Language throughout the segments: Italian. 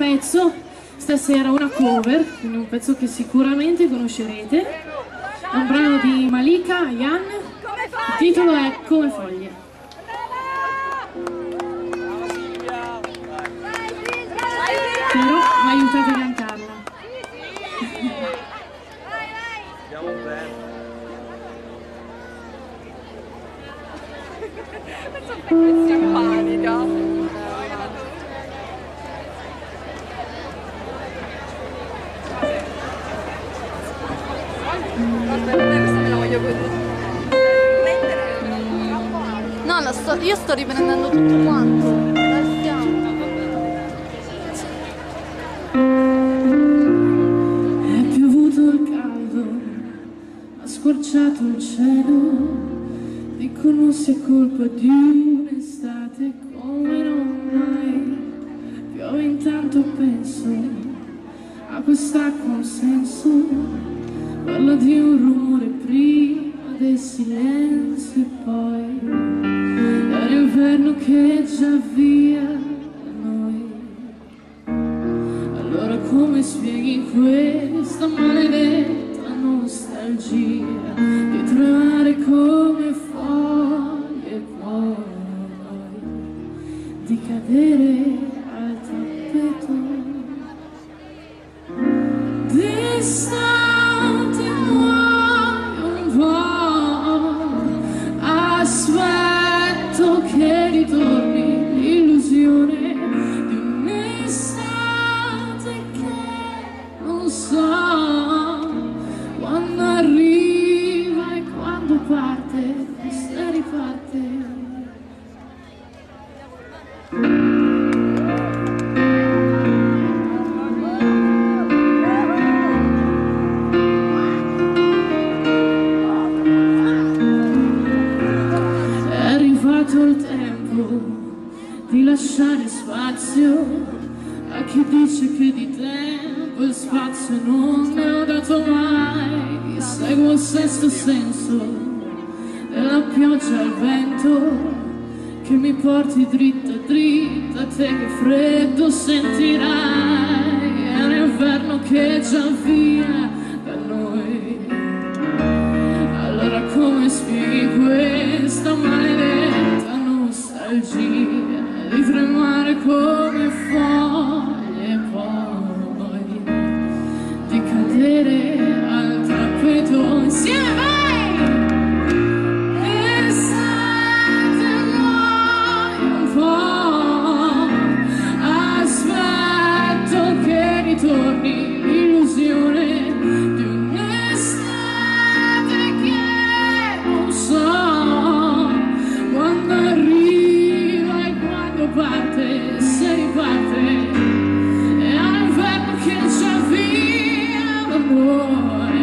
Pezzo stasera, una cover, quindi un pezzo che sicuramente conoscerete. È un brano di Malika Ayane, il titolo è Come Foglie. Però mi aiutate a cantarla. Che simpatica. No, io sto riprendendo tutto quanto. È piovuto il caldo, ha squarciato il cielo. Dicono sia colpa di un'estate come non mai. Piove intanto penso a quest'acqua un senso. Parla di un rumore prima del silenzio e poi è l'inverno che è già via da noi. Allora come spieghi questa maledetta nostalgia di tremare come foglie e poi di cadere al tappeto distante muoio un po', aspetto che ritorni l'illusione di un'estate che non so quando arriva e quando parte, se riparte. Il tempo di lasciare spazio a chi dice che di tempo e spazio non ne ho dato mai. Seguo il sesto senso della pioggia al vento che mi porti dritta dritta, te che freddo sentirai. È l'inverno che è già via da noi. Allora come spieghi questa maledetta nostalgia di tremare come foglie e poi di cadere al tappeto insieme, vai! Estate muoio un po', aspetto che ritorni l'illusione di un'estate che non so quando arriva e quando parte, se riparte. È l'inverno che c'è via da noi.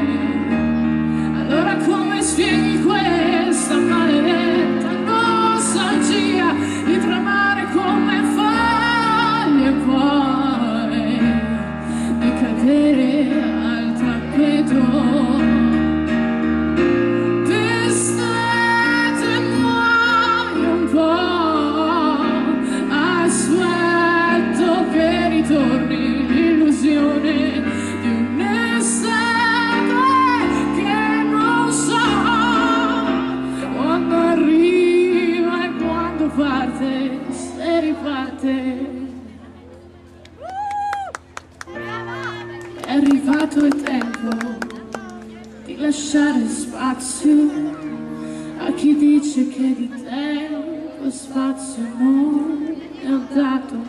Allora come spieghi questa maledetta nostalgia di tremare come foglie e poi di cadere al tappeto? Torni l'illusione di un'estate che non so quando arriva e quando parte, se riparte. È arrivato il tempo di lasciare spazio a chi dice che di tempo e spazio non ne ho dato